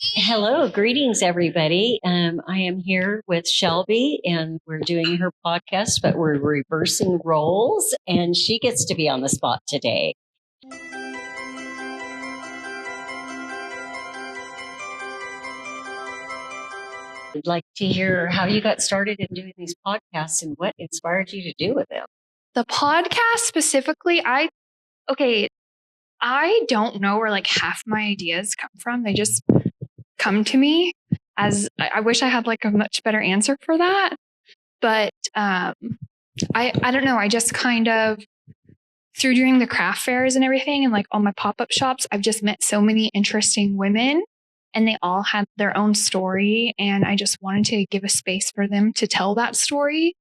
Hello, greetings, everybody. I am here with Shelby, and we're doing her podcast, but we're reversing roles, and she gets to be on the spot today. I'd like to hear how you got started in doing these podcasts and what inspired you to do with them. The podcast specifically, I don't know where like half my ideas come from. They just come to me as I wish I had like a much better answer for that. But I don't know. I just kind of through doing the craft fairs and everything and like all my pop-up shops, I've just met so many interesting women and they all had their own story. And I just wanted to give a space for them to tell that story.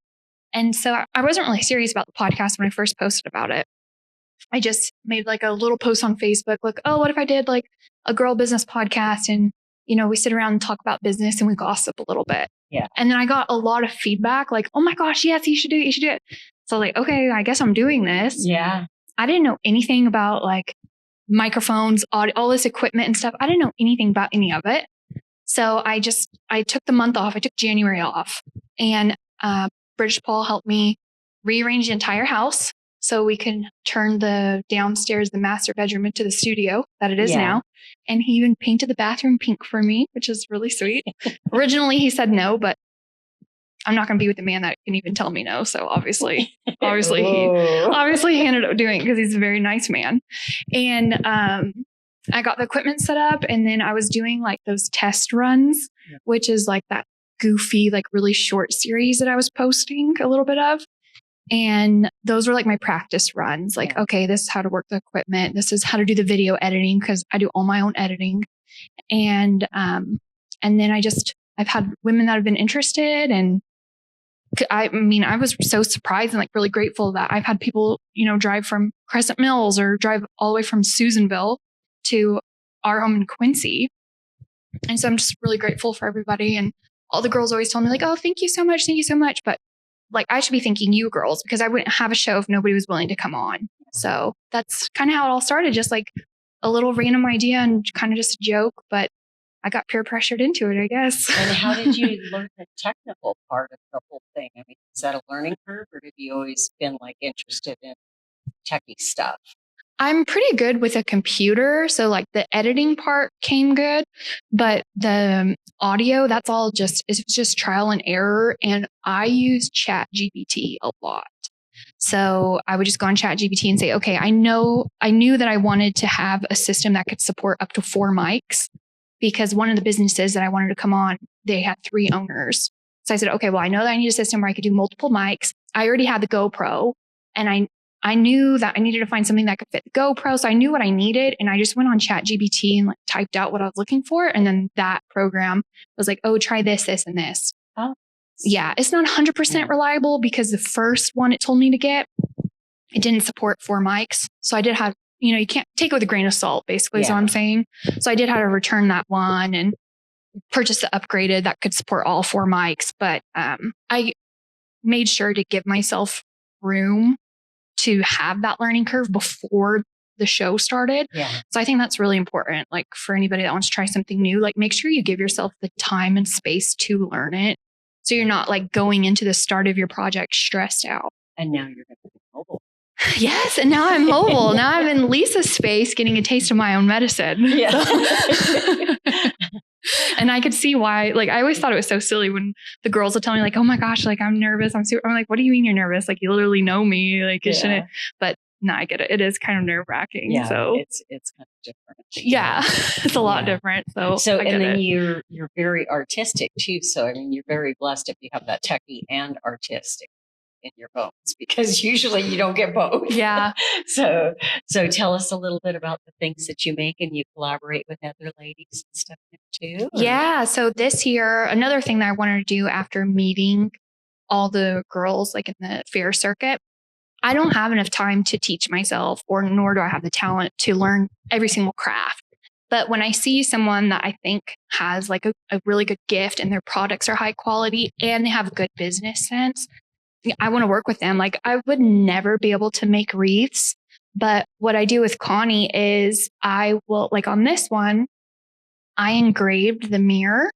And so I wasn't really serious about the podcast when I first posted about it. I just made like a little post on Facebook, like, oh, what if I did like a girl business podcast and, we sit around and talk about business and we gossip a little bit. Yeah. And then I got a lot of feedback like, oh my gosh, yes, you should do it. You should do it. So like, okay, I guess I'm doing this. Yeah. I didn't know anything about like microphones, audio, all this equipment and stuff. I didn't know anything about any of it. So I took the month off. I took January off and British Paul helped me rearrange the entire house so we can turn the downstairs, the master bedroom into the studio that it is now. And he even painted the bathroom pink for me, which is really sweet. Originally, he said no, but I'm not going to be with the man that can even tell me no. So obviously he ended up doing it because he's a very nice man. And I got the equipment set up and then I was doing like those test runs, which is like that goofy, like really short series that I was posting a little bit of. And those were like my practice runs. Like, okay, this is how to work the equipment. This is how to do the video editing because I do all my own editing. And then I've had women that have been interested. And I was so surprised and like really grateful that I've had people, drive from Crescent Mills or drive all the way from Susanville to our home in Quincy. And so I'm just really grateful for everybody. And all the girls always tell me like, oh, thank you so much. Thank you so much. But like, I should be thanking you girls because I wouldn't have a show if nobody was willing to come on. So that's kind of how it all started. Just like a little random idea and kind of just a joke, but I got peer pressured into it, I guess. And how did you learn the technical part of the whole thing? I mean, is that a learning curve or have you always been like interested in techie stuff? I'm pretty good with a computer. So like the editing part came good, but the audio, it's just trial and error. And I use ChatGPT a lot. So I would just go on ChatGPT and say, okay, I knew that I wanted to have a system that could support up to 4 mics because one of the businesses that I wanted to come on, they had 3 owners. So I said, okay, well, I know that I need a system where I could do multiple mics. I already had the GoPro and I knew that I needed to find something that could fit the GoPro. So I knew what I needed. And I just went on ChatGPT and like typed out what I was looking for. And then that program was like, oh, try this, this, and this. Oh. Yeah. It's not 100% reliable because the first one it told me to get, it didn't support 4 mics. So I did have, you can't take it with a grain of salt, basically is what I'm saying. So I did have to return that one and purchase the upgraded that could support all 4 mics. But I made sure to give myself room to have that learning curve before the show started. Yeah. So I think that's really important. Like for anybody that wants to try something new, like make sure you give yourself the time and space to learn it. So you're not like going into the start of your project stressed out. And now you're going to be mobile. Yes. And now I'm mobile. Now I'm in Lisa's space getting a taste of my own medicine. Yeah. And I could see why, like, I always thought it was so silly when the girls would tell me like, oh my gosh, like I'm nervous. I'm like, what do you mean you're nervous? Like you literally know me. Like it shouldn't, but no, I get it. It is kind of nerve wracking. Yeah. So it's kind of different. Yeah. It's a lot different. So and then you're very artistic too. So, I mean, you're very blessed if you have that techie and artistic in your bones because usually you don't get both. Yeah. So tell us a little bit about the things that you make and you collaborate with other ladies and stuff too. Or? Yeah. So this year, another thing that I wanted to do after meeting all the girls like in the fair circuit, I don't have enough time to teach myself nor do I have the talent to learn every single craft. But when I see someone that I think has like a really good gift and their products are high quality and they have a good business sense, I want to work with them. Like I would never be able to make wreaths, but what I do with Connie is I will, like on this one, I engraved the mirror.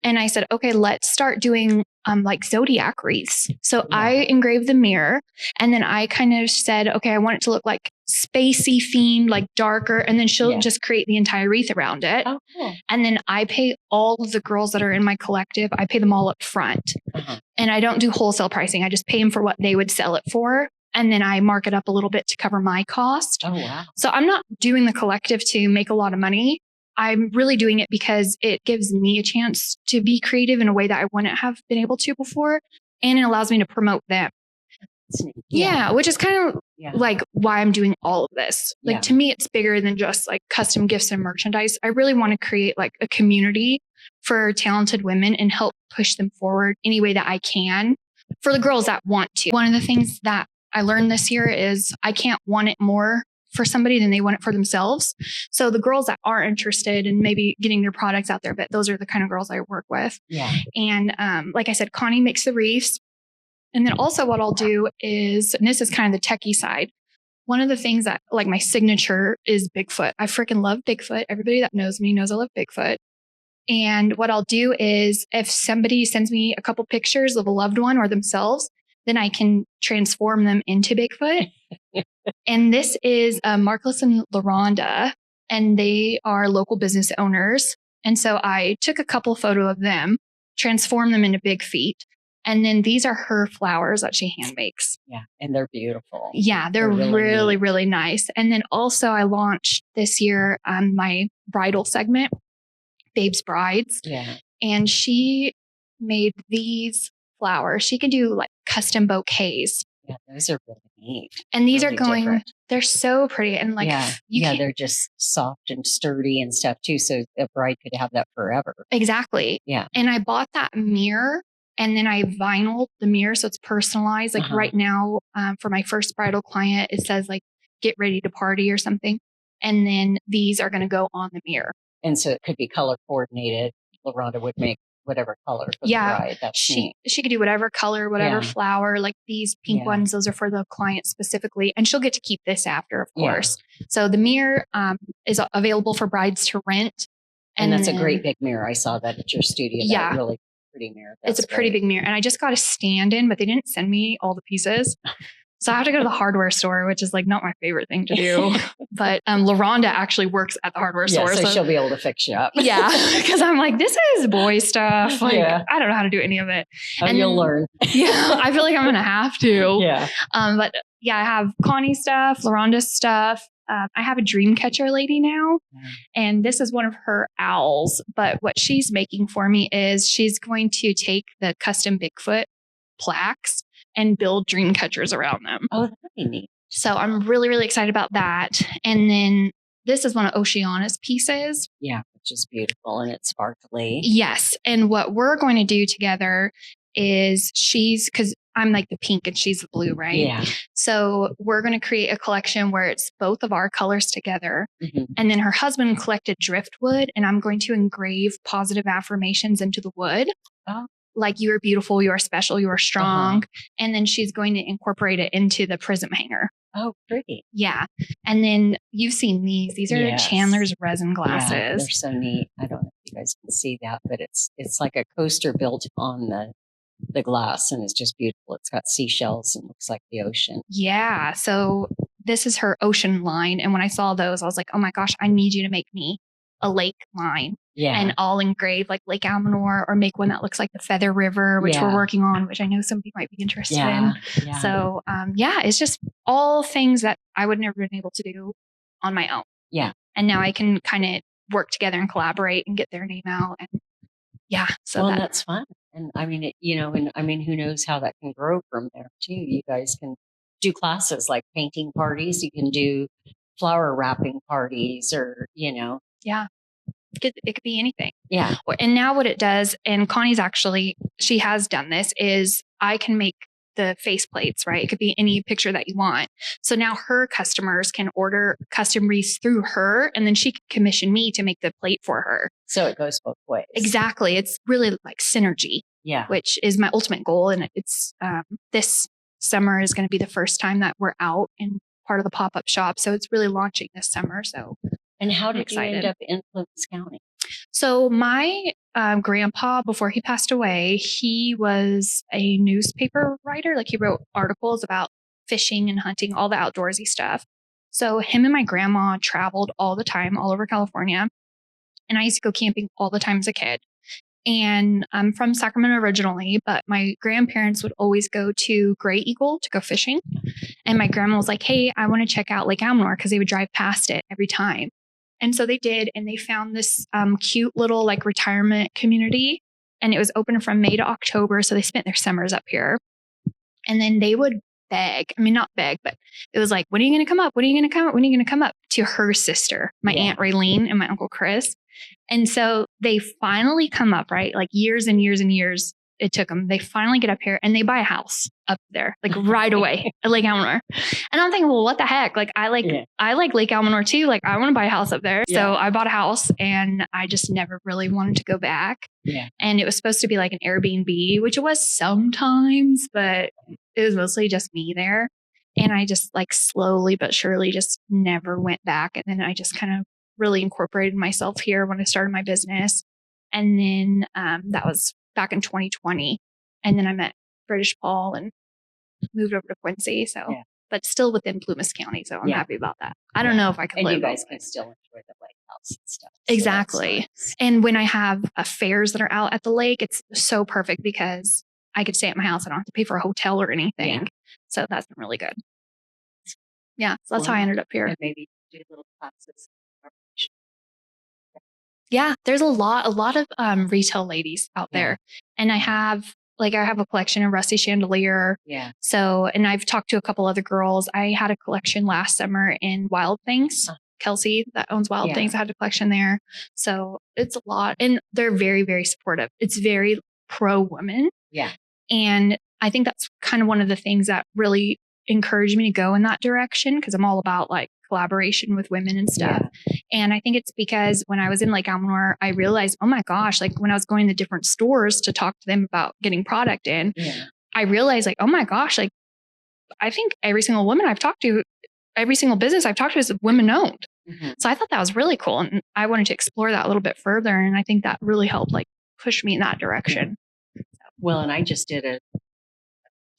And I said, okay, let's start doing like zodiac wreaths. So I engraved the mirror, and then I kind of said, okay, I want it to look like spacey themed, like darker. And then she'll just create the entire wreath around it. Oh, cool. And then I pay all of the girls that are in my collective, I pay them all up front. And I don't do wholesale pricing. I just pay them for what they would sell it for. And then I mark it up a little bit to cover my cost. Oh, wow. So I'm not doing the collective to make a lot of money. I'm really doing it because it gives me a chance to be creative in a way that I wouldn't have been able to before. And it allows me to promote them. Yeah, which is kind of like why I'm doing all of this. Like to me, it's bigger than just like custom gifts and merchandise. I really want to create like a community for talented women and help push them forward any way that I can for the girls that want to. One of the things that I learned this year is I can't want it more for somebody than they want it for themselves. So the girls that are interested in maybe getting their products out there, but those are the kind of girls I work with. Yeah. And like I said, Connie makes the wreaths. And then also what I'll do is, and this is kind of the techie side, one of the things that like my signature is Bigfoot. I freaking love Bigfoot. Everybody that knows me knows I love Bigfoot. And what I'll do is if somebody sends me a couple pictures of a loved one or themselves, then I can transform them into Bigfoot. And this is Marcus and LaRonda, and they are local business owners. And so I took a couple photo of them, transformed them into Big Feet. And then these are her flowers that she hand makes. Yeah. And they're beautiful. Yeah, they're really, really nice. And then also I launched this year my bridal segment, Babe's Brides. Yeah. And she made these flowers. She can do like custom bouquets. Yeah, those are really neat. And these really are going, different. They're so pretty. And like, they're just soft and sturdy and stuff too. So a bride could have that forever. Exactly. Yeah. And I bought that mirror and then I vinyled the mirror. So it's personalized. Like right now for my first bridal client, it says like, get ready to party or something. And then these are going to go on the mirror. And so it could be color coordinated. LaRonda would make whatever color for the bride. That's she could do whatever color, whatever flower, like these pink ones, those are for the client specifically. And she'll get to keep this after, of course. So the mirror is available for brides to rent. And that's a great big mirror. I saw that at your studio. That really pretty mirror. It's a pretty big mirror. And I just got a stand in, but they didn't send me all the pieces. So I have to go to the hardware store, which is like not my favorite thing to do. But LaRonda actually works at the hardware store. So she'll be able to fix you up. Yeah. Because I'm like, this is boy stuff. Like, I don't know how to do any of it. And you'll learn. I feel like I'm going to have to. Yeah. But I have Connie stuff, LaRonda's stuff. I have a dream catcher lady now. And this is one of her owls. But what she's making for me is she's going to take the custom Bigfoot plaques and build dream catchers around them. Oh, that'd be neat. So I'm really, really excited about that. And then this is one of Oceana's pieces. Yeah, which is beautiful and it's sparkly. Yes. And what we're going to do together is because I'm like the pink and she's the blue, right? Yeah. So we're going to create a collection where it's both of our colors together. And then her husband collected driftwood and I'm going to engrave positive affirmations into the wood. Oh. Like, you are beautiful, you are special, you are strong. And then she's going to incorporate it into the prism hanger. Oh, pretty. Yeah. And then you've seen these. These are Chandler's resin glasses. Yeah, they're so neat. I don't know if you guys can see that, but it's like a coaster built on the glass and it's just beautiful. It's got seashells and looks like the ocean. Yeah. So this is her ocean line. And when I saw those, I was like, oh my gosh, I need you to make me a lake line. Yeah. And I'll engrave like Lake Almanor or make one that looks like the Feather River, which we're working on, which I know somebody might be interested in. Yeah. So, it's just all things that I would never been able to do on my own. Yeah. And now I can kind of work together and collaborate and get their name out. And so that's fun. And I mean, who knows how that can grow from there too. You guys can do classes like painting parties. You can do flower wrapping parties or, Yeah. It could be anything. Yeah. And now what it does, and Connie's she has done this, is I can make the face plates, right? It could be any picture that you want. So now her customers can order custom wreaths through her, and then she can commission me to make the plate for her. So it goes both ways. Exactly. It's really like synergy. Yeah. Which is my ultimate goal. And it's this summer is going to be the first time that we're out in part of the pop-up shop. So it's really launching this summer. So and how did you end up in Plumas County? So my grandpa, before he passed away, he was a newspaper writer. Like he wrote articles about fishing and hunting, all the outdoorsy stuff. So him and my grandma traveled all the time, all over California. And I used to go camping all the time as a kid. And I'm from Sacramento originally, but my grandparents would always go to Gray Eagle to go fishing. And my grandma was like, hey, I want to check out Lake Almanor, because they would drive past it every time. And so they did. And they found this cute little like retirement community. And it was open from May to October. So they spent their summers up here. And then they would beg. I mean, not beg, but it was like, when are you going to come up? When are you going to come up? When are you going to come up? To her sister, my Aunt Raylene and my Uncle Chris. And so they finally come up, right? Like years and years and years it took them. They finally get up here and they buy a house up there, like right away at Lake Almanor. And I'm thinking, well, what the heck? Like I like Lake Almanor too. Like I want to buy a house up there. So I bought a house and I just never really wanted to go back. Yeah. And it was supposed to be like an Airbnb, which it was sometimes, but it was mostly just me there. And I just like slowly but surely just never went back. And then I just kind of really incorporated myself here when I started my business. And then that was back in 2020. And then I met British Paul and moved over to Quincy. So, but still within Plumas County. So I'm happy about that. I don't know if I could live. And you guys can still enjoy the lake house and stuff. Exactly. So nice. And when I have fairs that are out at the lake, it's so perfect because I could stay at my house. I don't have to pay for a hotel or anything. Yeah. So that's been really good. Yeah. So that's how I ended up here. And maybe do little classes. Yeah, there's a lot of retail ladies out there. And I have a collection of Rusty Chandelier. Yeah. So, and I've talked to a couple other girls. I had a collection last summer in Wild Things. Kelsey that owns Wild Things. I had a collection there. So it's a lot. And they're very, very supportive. It's very pro woman. Yeah. And I think that's kind of one of the things that really encouraged me to go in that direction, because I'm all about like collaboration with women and stuff. Yeah. And I think it's because when I was in Lake Almanor, I realized, oh my gosh, like when I was going to different stores to talk to them about getting product in, I realized like, oh my gosh, like I think every single woman I've talked to, every single business I've talked to is women owned. Mm-hmm. So I thought that was really cool. And I wanted to explore that a little bit further. And I think that really helped like push me in that direction. Well, and I just did a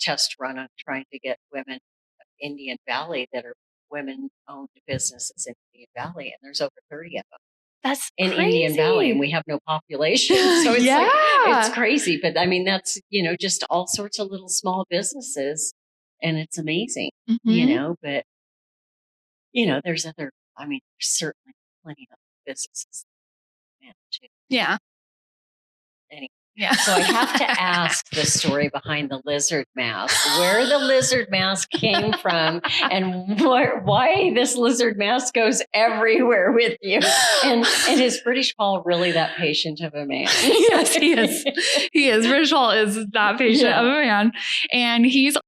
test run on trying to get women of Indian Valley that are women-owned businesses in Indian Valley, and there's over 30 of them. That's in crazy. Indian Valley, and we have no population, so it's like it's crazy. But I mean, that's just all sorts of little small businesses, and it's amazing, But there's other. I mean, there's certainly plenty of businesses. Too. Yeah. Anyway. Yeah. So I have to ask the story behind the lizard mask, where the lizard mask came from and why this lizard mask goes everywhere with you. And is British Paul really that patient of a man? Yes, he is. He is. British Paul is that patient of a man. And he's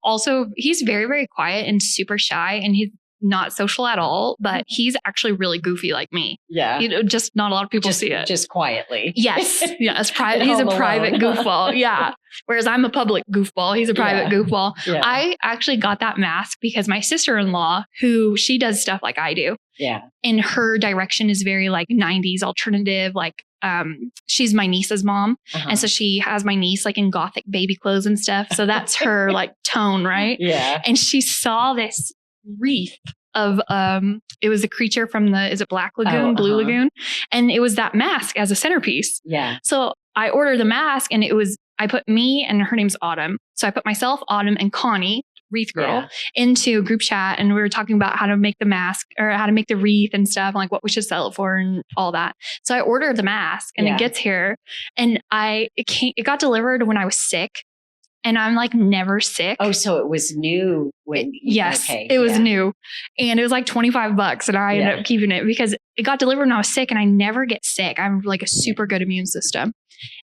very, very quiet and super shy, and he's not social at all, but he's actually really goofy like me. Yeah. Just not a lot of people see it. Just quietly. Yes. Yes. He's a private goofball. Yeah. Whereas I'm a public goofball. He's a private goofball. Yeah. I actually got that mask because my sister-in-law, who she does stuff like I do. Yeah. And her direction is very like 90s alternative, like she's my niece's mom. Uh-huh. And so she has my niece like in gothic baby clothes and stuff. So that's her like tone, right? Yeah. And she saw this wreath of it was a creature from is it Black Lagoon, Blue Lagoon, and it was that mask as a centerpiece. Yeah. So I ordered the mask, and I put me, and her name's Autumn. So I put myself, Autumn, and Connie, Wreath Girl, into a group chat, and we were talking about how to make the mask or how to make the wreath and stuff, and like what we should sell it for and all that. So I ordered the mask, and it gets here, and it got delivered when I was sick. And I'm like never sick. Oh, so it was new when it was new. And it was like $25 and I ended up keeping it because it got delivered when I was sick, and I never get sick. I'm like a super good immune system.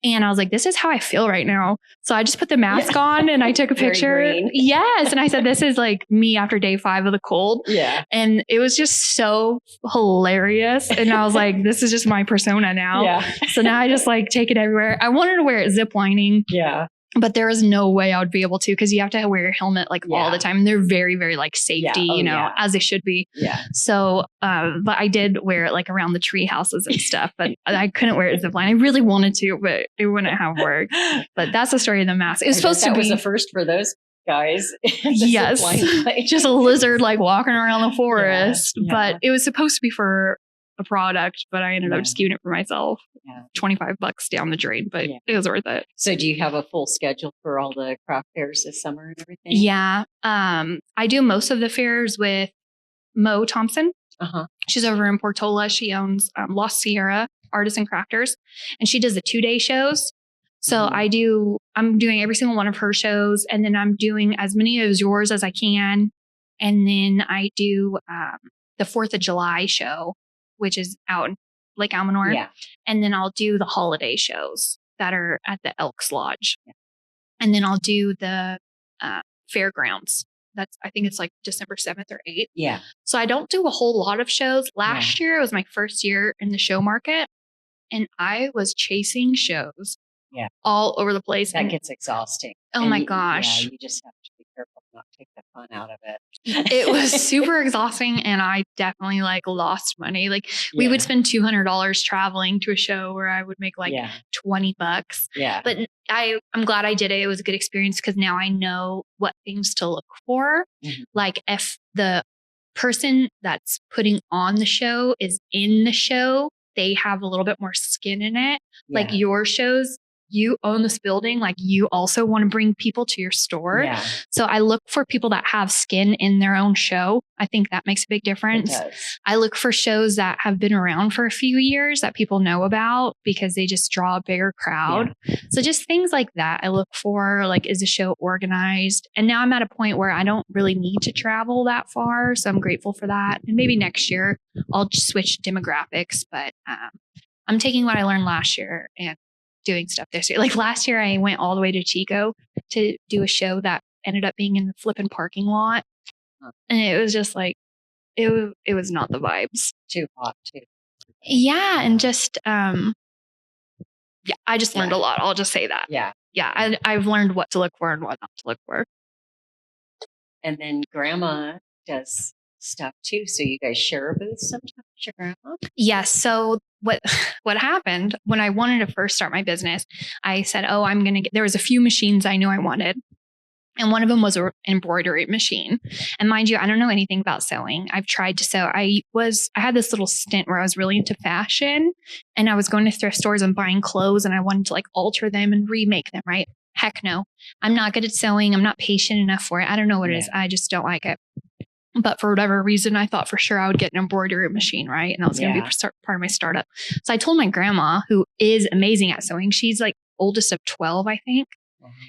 And I was like, this is how I feel right now. So I just put the mask on and I took a picture. Yes. And I said, this is like me after day 5 of the cold. Yeah. And it was just so hilarious. And I was like, this is just my persona now. Yeah. So now I just like take it everywhere. I wanted to wear it zip lining. Yeah. but there is no way I would be able to, because you have to wear your helmet like all the time. And they're very, very like safety, as they should be. Yeah. So, but I did wear it like around the tree houses and stuff, but I couldn't wear it zip line. I really wanted to, but it wouldn't have worked. But that's the story of the mask. It was supposed to be. That was a first for those guys. Yes. Just a lizard like walking around the forest. Yeah. But it was supposed to be for a product, but I ended up just keeping it for myself. $25 down the drain, but it was worth it. So do you have a full schedule for all the craft fairs this summer and everything? Yeah. I do most of the fairs with Mo Thompson. She's over in Portola. She owns Lost Sierra Artists and Crafters, and she does the 2-day shows. So I'm doing every single one of her shows, and then I'm doing as many of yours as I can. And then I do the 4th of July show, which is out in Lake Almanor. Yeah. And then I'll do the holiday shows that are at the Elks Lodge. Yeah. And then I'll do the fairgrounds. I think it's like December 7th or 8th. Yeah. So I don't do a whole lot of shows. Last year, it was my first year in the show market, and I was chasing shows all over the place. That gets exhausting. Oh my gosh. Yeah, you just have to be careful not to take the fun out of it. It was super exhausting, and I definitely like lost money. Like we would spend $200 traveling to a show where I would make like $20. Yeah. But I'm glad I did it. It was a good experience because now I know what things to look for. Like if the person that's putting on the show is in the show, they have a little bit more skin in it. Like your shows, you own this building, like you also want to bring people to your store. Yeah. So I look for people that have skin in their own show. I think that makes a big difference. I look for shows that have been around for a few years that people know about because they just draw a bigger crowd. Yeah. So just things like that I look for, like, is the show organized? And now I'm at a point where I don't really need to travel that far. So I'm grateful for that. And maybe next year I'll just switch demographics, but I'm taking what I learned last year and doing stuff this year. Like last year, I went all the way to Chico to do a show that ended up being in the flipping parking lot. And it was just like, it was not the vibes. Too hot too. Yeah. And just, I just learned a lot. I'll just say that. Yeah. Yeah. I've learned what to look for and what not to look for. And then grandma does stuff too. So you guys share a booth sometimes, your grandma? Yes. So what happened when I wanted to first start my business, I said, there was a few machines I knew I wanted. And one of them was an embroidery machine. And mind you, I don't know anything about sewing. I've tried to sew. I had this little stint where I was really into fashion, and I was going to thrift stores and buying clothes, and I wanted to like alter them and remake them, right? Heck no. I'm not good at sewing. I'm not patient enough for it. I don't know what it is. I just don't like it. But for whatever reason, I thought for sure I would get an embroidery machine, right? And that was going to be part of my startup. So I told my grandma, who is amazing at sewing. She's like oldest of 12, I think.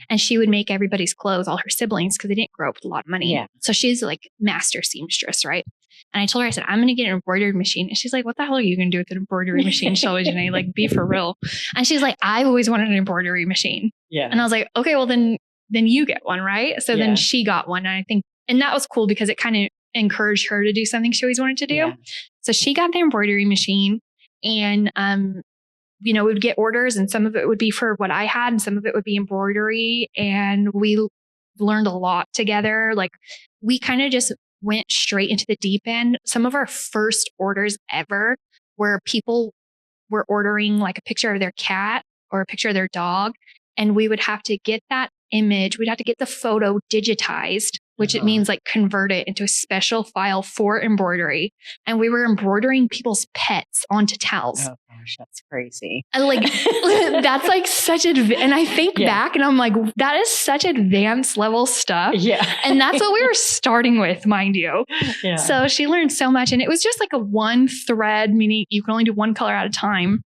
And she would make everybody's clothes, all her siblings, because they didn't grow up with a lot of money. Yeah. So she's like master seamstress, right? And I told her, I said, I'm going to get an embroidery machine. And she's like, what the hell are you going to do with an embroidery machine, Shelby Janae? Like, be for real. And she's like, I've always wanted an embroidery machine. Yeah. And I was like, okay, well then you get one, right? So then she got one. And that was cool because it kind of encouraged her to do something she always wanted to do. Yeah. So she got the embroidery machine, and, we would get orders, and some of it would be for what I had and some of it would be embroidery. And we learned a lot together. Like we kind of just went straight into the deep end. Some of our first orders ever where people were ordering like a picture of their cat or a picture of their dog. And we would have to get that image. We'd have to get the photo digitized, which it means like convert it into a special file for embroidery. And we were embroidering people's pets onto towels. Oh gosh, that's crazy. And like, that's like such and I think back and I'm like, that is such advanced level stuff. Yeah. And that's what we were starting with, mind you. Yeah. So she learned so much, and it was just like a one thread, meaning you can only do one color at a time,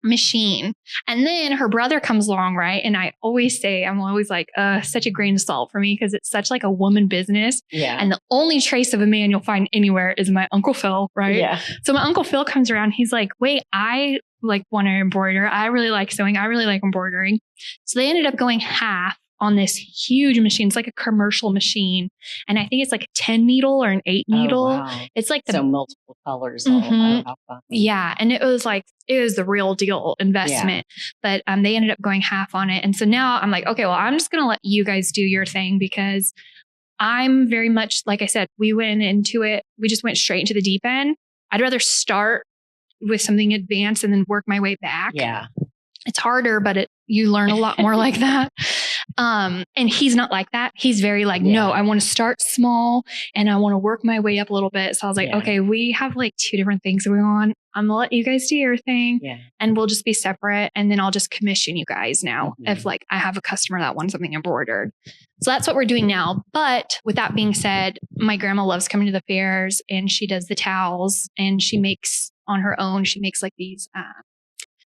machine. And then her brother comes along, right? And I always say, I'm always like, such a grain of salt for me because it's such like a woman business. Yeah. And the only trace of a man you'll find anywhere is my Uncle Phil, right? Yeah. So my Uncle Phil comes around. He's like, wait, I like want to embroider. I really like sewing. I really like embroidering. So they ended up going half on this huge machine. It's like a commercial machine. And I think it's like a 10 needle or an 8 needle. Oh, wow. It's like so multiple colors. All how fun. Yeah. And it was the real deal investment, but they ended up going half on it. And so now I'm like, okay, well, I'm just going to let you guys do your thing because I'm very much, like I said, we went into it. We just went straight into the deep end. I'd rather start with something advanced and then work my way back. Yeah. It's harder, but you learn a lot more like that. And he's not like that. He's very no, I want to start small and I want to work my way up a little bit. So I was like, okay, we have 2 different things going on. I'm gonna let you guys do your thing and we'll just be separate. And then I'll just commission you guys now if I have a customer that wants something embroidered. So that's what we're doing now. But with that being said, my grandma loves coming to the fairs and she does the towels and she makes on her own. She makes these,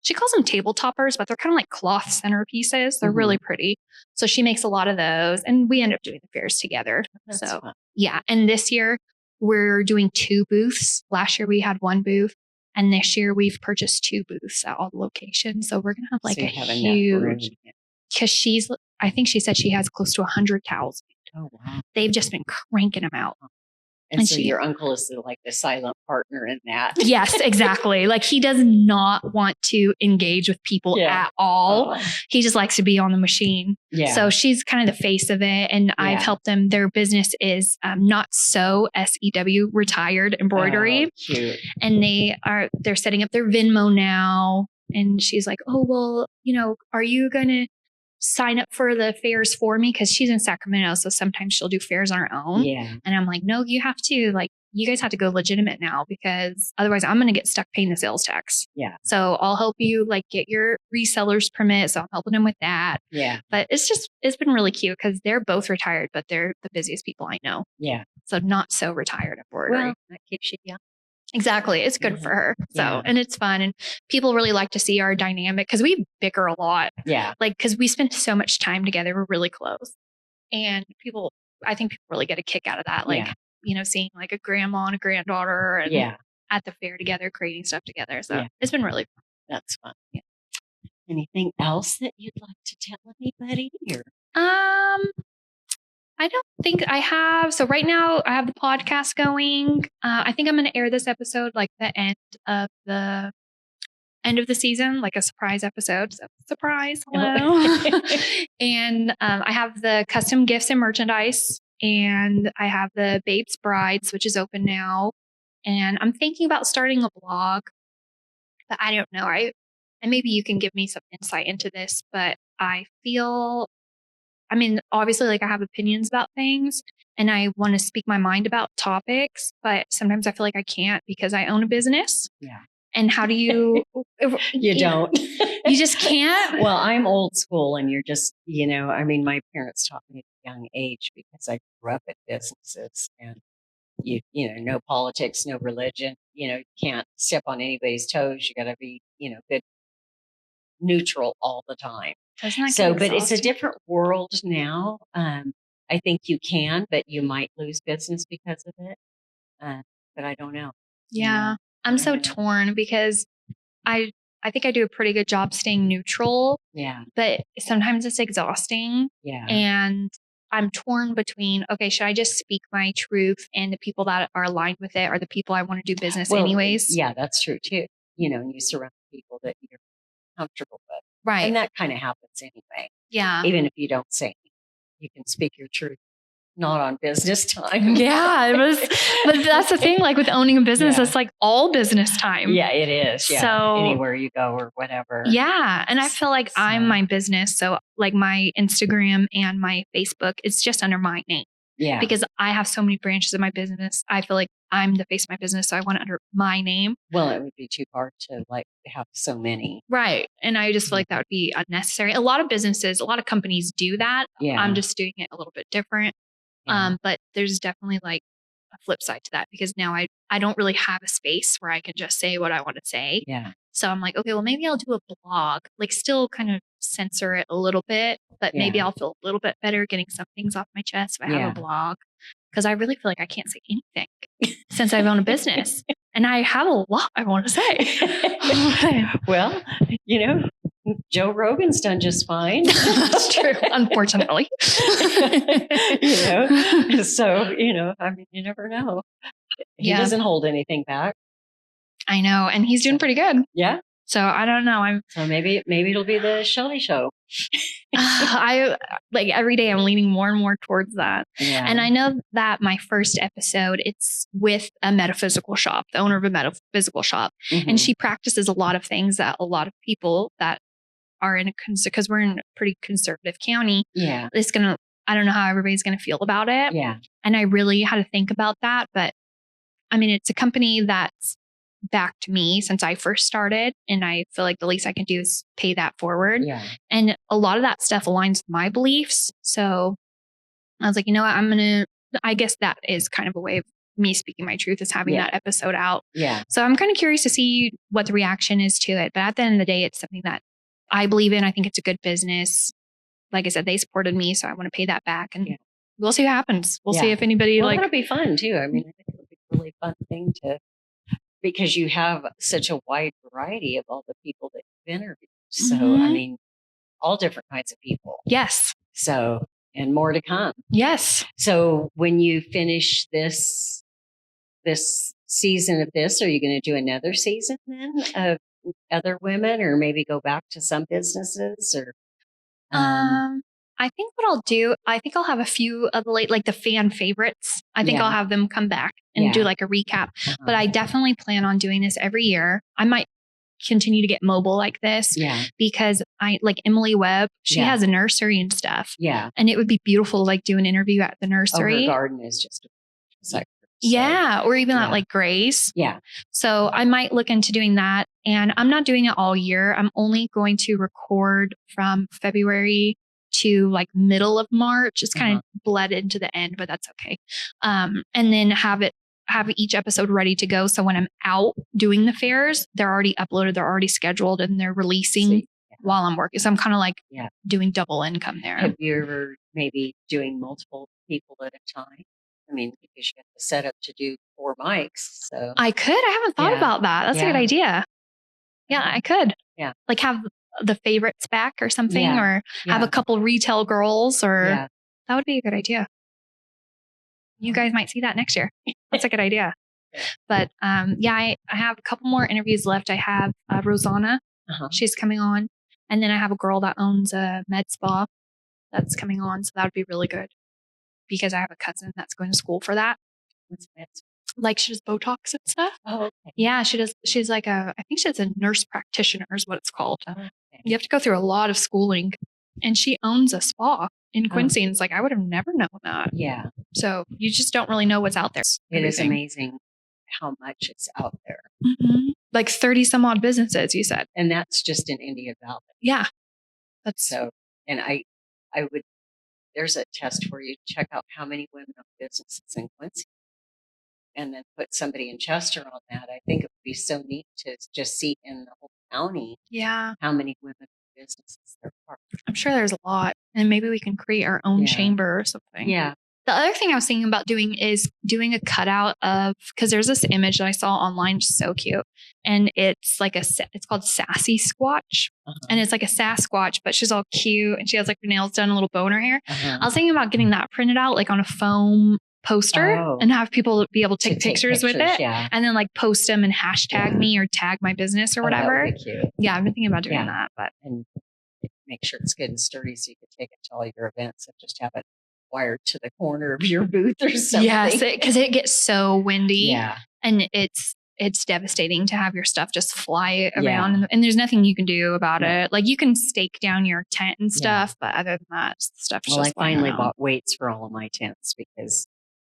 she calls them table toppers, but they're kind of like cloth centerpieces. They're really pretty. So she makes a lot of those and we end up doing the fairs together. That's fun. Yeah. And this year we're doing 2 booths. Last year we had 1 booth and this year we've purchased 2 booths at all the locations. So we're going to have a huge, because I think she said she has close to 100 towels. Oh, wow. They've just been cranking them out. And so your uncle is the silent partner in that. Yes, exactly. He does not want to engage with people at all. He just likes to be on the machine. Yeah. So she's kind of the face of it. And I've helped them. Their business is Not So SEW Retired Embroidery. Oh, cute. And they're setting up their Venmo now. And she's like, oh, well, are you going to sign up for the fairs for me? Because she's in Sacramento. So sometimes she'll do fairs on her own. Yeah. And I'm like, no, you have to you guys have to go legitimate now because otherwise I'm going to get stuck paying the sales tax. Yeah. So I'll help you get your reseller's permit. So I'm helping them with that. Yeah. But it's been really cute because they're both retired, but they're the busiest people I know. Yeah. So Not So Retired Embroidery. Well, that keeps you young. Exactly. It's good for her. So, and it's fun. And people really like to see our dynamic because we bicker a lot. Yeah. Because we spend so much time together. We're really close. And I think people really get a kick out of that. Seeing a grandma and a granddaughter and at the fair together, creating stuff together. So it's been really fun. That's fun. Yeah. Anything else that you'd like to tell anybody? Or? I don't think I have. So right now I have the podcast going. I think I'm going to air this episode the end of the season, a surprise episode. So surprise. Hello. And I have the custom gifts and merchandise and I have the Babes Brides, which is open now. And I'm thinking about starting a blog, but I don't know. And maybe you can give me some insight into this, but I feel obviously, I have opinions about things and I want to speak my mind about topics, but sometimes I feel I can't because I own a business. Yeah. And how do you? You don't. You just can't? Well, I'm old school and you're just, my parents taught me at a young age because I grew up in businesses and no politics, no religion, you can't step on anybody's toes. You got to be, good, neutral all the time. But it's a different world now. I think you can, but you might lose business because of it. But I don't know. Yeah. I'm so torn because I think I do a pretty good job staying neutral. Yeah. But sometimes it's exhausting. Yeah. And I'm torn between, okay, should I just speak my truth and the people that are aligned with it are the people I want to do business anyways? Yeah, that's true too. And you surround people that you're comfortable with. Right. And that kind of happens anyway. Yeah. Even if you don't say anything, you can speak your truth, not on business time. Yeah. But that's the thing, with owning a business, it's all business time. Yeah, it is. Yeah. So anywhere you go or whatever. Yeah. And I feel I'm my business. So my Instagram and my Facebook, it's just under my name. Yeah. Because I have so many branches of my business. I feel I'm the face of my business. So I want it under my name. Well, it would be too hard to have so many. Right. And I just feel that would be unnecessary. A lot of companies do that. Yeah. I'm just doing it a little bit different. Yeah. But there's definitely a flip side to that because now I don't really have a space where I can just say what I want to say. Yeah. So I'm okay, well, maybe I'll do a blog, still kind of censor it a little bit, but maybe I'll feel a little bit better getting some things off my chest if I have a blog. Because I really feel I can't say anything since I've owned a business. And I have a lot I want to say. Well, Joe Rogan's done just fine. That's true, unfortunately. So, I mean, you never know. He doesn't hold anything back. I know. And he's doing pretty good. Yeah. So I don't know. So maybe it'll be the Shelly show. I like every day I'm leaning more and more towards that. Yeah. And I know that my first episode, it's with a metaphysical shop, the owner of a metaphysical shop. Mm-hmm. And she practices a lot of things that a lot of people that are because we're in a pretty conservative county. Yeah. I don't know how everybody's going to feel about it. Yeah. And I really had to think about that. But I mean, it's a company that's backed me since I first started. And I feel like the least I can do is pay that forward. Yeah. And a lot of that stuff aligns with my beliefs. So I was like, you know what? I guess that is kind of a way of me speaking my truth, is having that episode out. Yeah. So I'm kind of curious to see what the reaction is to it. But at the end of the day, it's something that I believe in. I think it's a good business. Like I said, they supported me, so I want to pay that back, and we'll see what happens. We'll see if anybody it'll be fun too. I mean, I think it'll be a really fun thing because you have such a wide variety of all the people that you've interviewed. So, I mean, all different kinds of people. Yes. So, and more to come. Yes. So when you finish this season of this, are you going to do another season then of other women, or maybe go back to some businesses, or? I think what I'll do, I think I'll have a few of the fan favorites. I think I'll have them come back and do like a recap. But I definitely plan on doing this every year. I might continue to get mobile like this because I like Emily Webb. She has a nursery and stuff. Yeah. And it would be beautiful to like do an interview at the nursery. Her garden is just or even at like Grace. Yeah. So I might look into doing that. And I'm not doing it all year. I'm only going to record from February to like middle of March. It's kind of bled into the end, but that's okay. And then have each episode ready to go. So when I'm out doing the fairs, they're already uploaded, they're already scheduled, and they're releasing while I'm working. So I'm kind of like doing double income there. Have you ever maybe doing multiple people at a time? I mean, because you have to set up to do 4 mics. So I could. I haven't thought about that. That's a good idea. Yeah, I could. Yeah. Like have the favorites back or something, or have a couple retail girls, or that would be a good idea. You guys might see that next year. That's a good idea. But I have a couple more interviews left. I have Rosanna. She's coming on. And then I have a girl that owns a med spa that's coming on. So that would be really good because I have a cousin that's going to school for that. What's med spa? Like she does Botox and stuff. Oh, okay. Yeah, she does. She's like I think she's a nurse practitioner is what it's called. Oh, okay. You have to go through a lot of schooling. And she owns a spa in Quincy. And it's like, I would have never known that. Yeah. So you just don't really know what's out there. It is amazing how much is out there. Mm-hmm. Like 30 some odd businesses, you said. And that's just in Indian Valley. Yeah. That's so, and I would, there's a test where you check out how many women own businesses in Quincy and then put somebody in Chester on that. I think it would be so neat to just see in the whole county. Yeah. How many women own businesses there are. I'm sure there's a lot. And maybe we can create our own chamber or something. Yeah. The other thing I was thinking about doing is doing a cutout of, because there's this image that I saw online, so cute. And it's like it's called Sassy Squatch. And it's like a Sasquatch, but she's all cute and she has like her nails done, a little bow in her hair. I was thinking about getting that printed out like on a foam poster and have people be able to take pictures with it and then like post them and hashtag me or tag my business or whatever. That would be cute. Yeah, I've been thinking about doing that, but and make sure it's good and sturdy so you can take it to all your events and just have it wired to the corner of your booth or something. Yes, because it gets so windy. Yeah. And it's devastating to have your stuff just fly around and there's nothing you can do about it. Like you can stake down your tent and stuff, but other than that, stuff just I finally bought weights for all of my tents because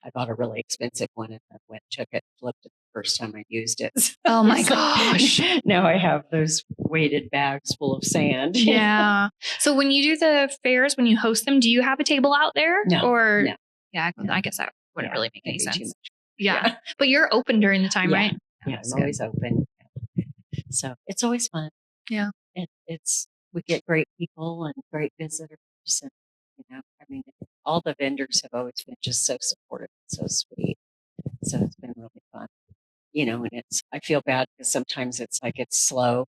I bought a really expensive one and then took it, flipped it the first time I used it. Oh my gosh. Now I have those weighted bags full of sand. Yeah. So when you do the fairs, when you host them, do you have a table out there? No. Or no. Yeah, I guess that wouldn't really make any sense. Too much. Yeah. But you're open during the time, right? Yeah, I'm always open. So it's always fun. Yeah. We get great people and great visitors and I mean, all the vendors have always been just so supportive and so sweet. So it's been really fun. And I feel bad because sometimes it's like it's slow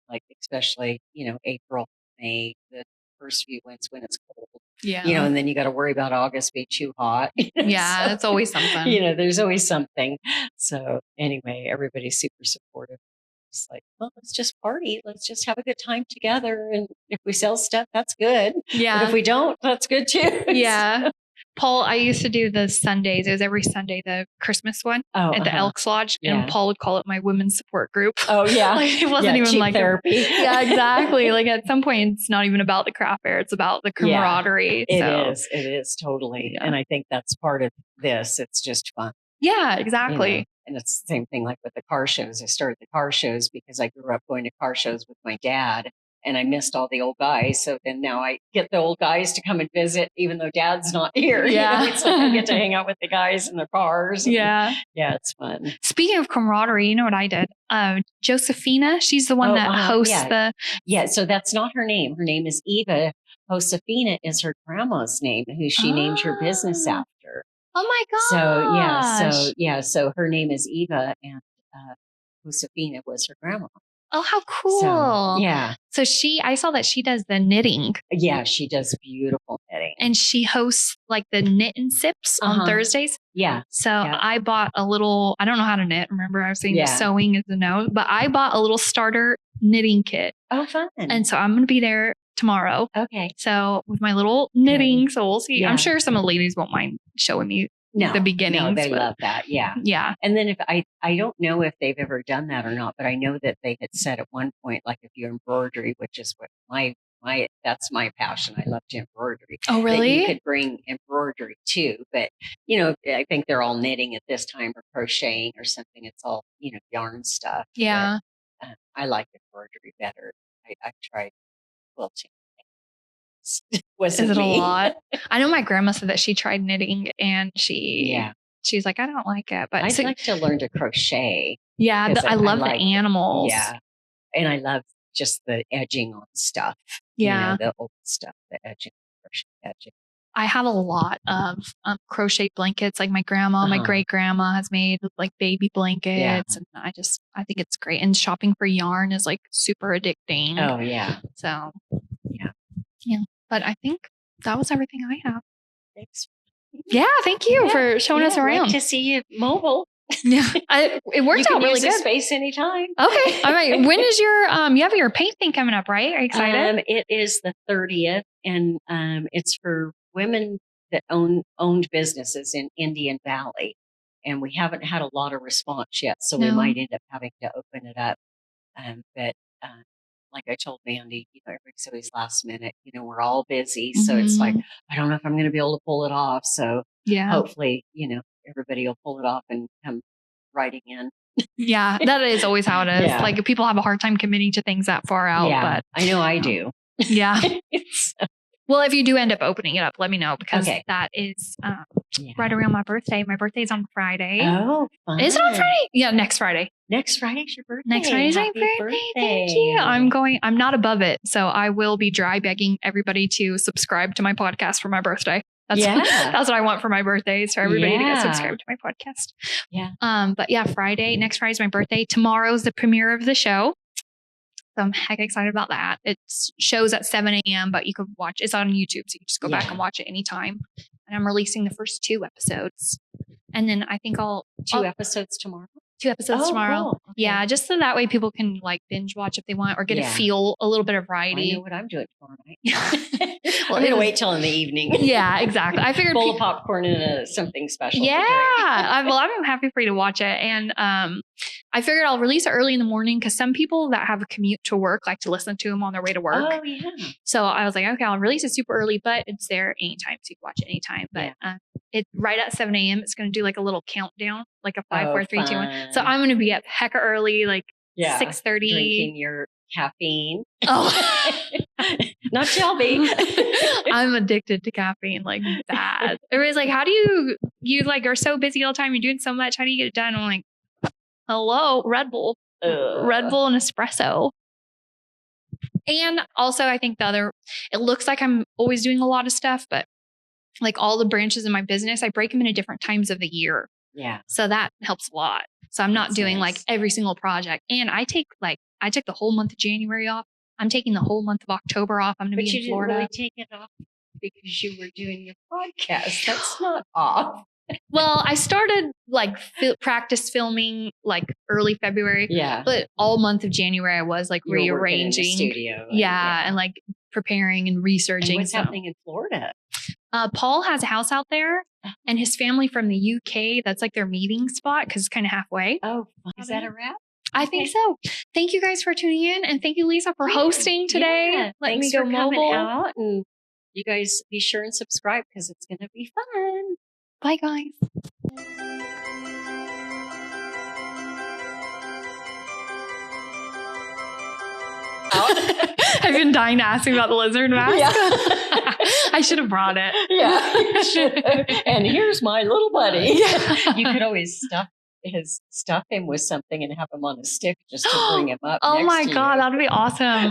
like especially, April, May, the first few months when it's cold. Yeah. And then you got to worry about August being too hot. Yeah, So, it's always something. There's always something. So anyway, everybody's super supportive. It's like, well, let's just party. Let's just have a good time together. And if we sell stuff, that's good. Yeah. But if we don't, that's good too. Yeah. Paul, I used to do the Sundays. It was every Sunday, the Christmas one at the Elks Lodge. And Paul would call it my women's support group. Oh, yeah. Like, it wasn't even cheap like therapy. Yeah, exactly. Like at some point, it's not even about the craft fair. It's about the camaraderie. It is totally. Yeah. And I think that's part of this. It's just fun. Yeah, exactly. And it's the same thing like with the car shows. I started the car shows because I grew up going to car shows with my dad. And I missed all the old guys. So then now I get the old guys to come and visit, even though dad's not here. Yeah. So I get to hang out with the guys in their cars. Yeah. Yeah, it's fun. Speaking of camaraderie, you know what I did? Josephina, she's the one that hosts the... Yeah, so that's not her name. Her name is Eva. Josefina is her grandma's name, who she named her business after. Oh my gosh. So her name is Eva, and Josefina was her grandma. Oh, how cool. So I saw that she does the knitting. Yeah, she does beautiful knitting. And she hosts like the knit and sips on Thursdays. Yeah. So I bought a little, I don't know how to knit. Remember I was saying sewing is a no, but I bought a little starter knitting kit. Oh, fun. And so I'm going to be there tomorrow. Okay. So with my little knitting, so we'll see. Yeah. I'm sure some of the ladies won't mind showing me the beginnings. No, they love that. Yeah. Yeah. And then if I don't know if they've ever done that or not, but I know that they had said at one point, like if you're embroidery, which is what that's my passion. I love to embroidery. Oh, really? That you could bring embroidery too, but I think they're all knitting at this time or crocheting or something. It's all, yarn stuff. Yeah. But, I like embroidery better. I tried quilting. Is it a lot? I know my grandma said that she tried knitting and she's like, I don't like it. But I'd like to learn to crochet. Yeah, I love the animals. Yeah, and I love just the edging on stuff. Yeah, the old stuff, the edging, crochet edging. I have a lot of crochet blankets. Like my grandma, my great grandma has made like baby blankets, and I think it's great. And shopping for yarn is like super addicting. Oh yeah. So yeah. But I think that was everything I have. Thanks. Yeah, thank you for showing us around. Like to see you mobile. Yeah, it worked out really good. Space anytime. Okay, all right. When is your you have your paint thing coming up, right? Are you excited? It is the 30th, and it's for women that owned businesses in Indian Valley, and we haven't had a lot of response yet, so we might end up having to open it up. But like I told Mandy, everybody's always last minute. We're all busy, so it's like I don't know if I'm going to be able to pull it off. So hopefully, everybody will pull it off and come writing in. Yeah, that is always how it is. Yeah. Like people have a hard time committing to things that far out. Yeah, but I know I do. Yeah. Well, if you do end up opening it up, let me know because that is right around my birthday. My birthday's on Friday. Oh, fun. Is it on Friday? Yeah, next Friday. Next Friday's your birthday. Next Friday's my birthday. Thank you. I'm not above it. So I will be dry begging everybody to subscribe to my podcast for my birthday. That's what I want for my birthday is for everybody to get subscribed to my podcast. Yeah. But yeah, next Friday's my birthday. Tomorrow's the premiere of the show. So I'm heck excited about that. It shows at 7 a.m., but you can watch. It's on YouTube, so you can just go back and watch it anytime. And I'm releasing the first 2 episodes. And then I think I'll... 2 episodes tomorrow? 2 episodes tomorrow. Cool. Okay. Yeah, just so that way people can like binge watch if they want or get a feel, a little bit of variety. I know what I'm doing tomorrow night. Well, I'm going to wait till in the evening. Yeah, exactly. I figured... Bowl of popcorn and something special. Yeah. I'm happy for you to watch it. And I figured I'll release it early in the morning because some people that have a commute to work like to listen to them on their way to work. Oh, yeah. So I was like, okay, I'll release it super early, but it's there anytime. So you can watch it anytime. But it's right at 7 a.m. It's going to do like a little countdown, like a 5, 4, 3, 2, 1. So I'm going to be up hecka early, like 6:30. Drinking your caffeine. Oh, not Shelby. I'm addicted to caffeine like bad. Everybody's like, how do you like are so busy all the time? You're doing so much. How do you get it done? I'm like, hello, Red Bull and espresso. And also I think it looks like I'm always doing a lot of stuff, but like all the branches in my business, I break them into different times of the year. Yeah. So that helps a lot. So I'm not doing like every single project. And I take like I took the whole month of January off. I'm taking the whole month of October off. I'm going to be in Florida. But you didn't really take it off because you were doing your podcast. That's not off. Well, I started like practice filming like early February. Yeah. But all month of January, I was like rearranging. In the studio. And like preparing and researching. And what's happening in Florida? Paul has a house out there, and his family from the UK. That's like their meeting spot because it's kind of halfway. Oh, is that a wrap? I think so. Thank you guys for tuning in, and thank you, Lisa, for hosting today. Yeah, Let thanks me go for mobile. coming out, and you guys be sure and subscribe because it's going to be fun. Bye, guys. I've been dying to ask you about the lizard mask. Yeah. I should have brought it. Yeah, you should. And here's my little buddy. Yeah. You could always stuff him with something and have him on a stick just to bring him up. Oh next my to God, you. that would be awesome.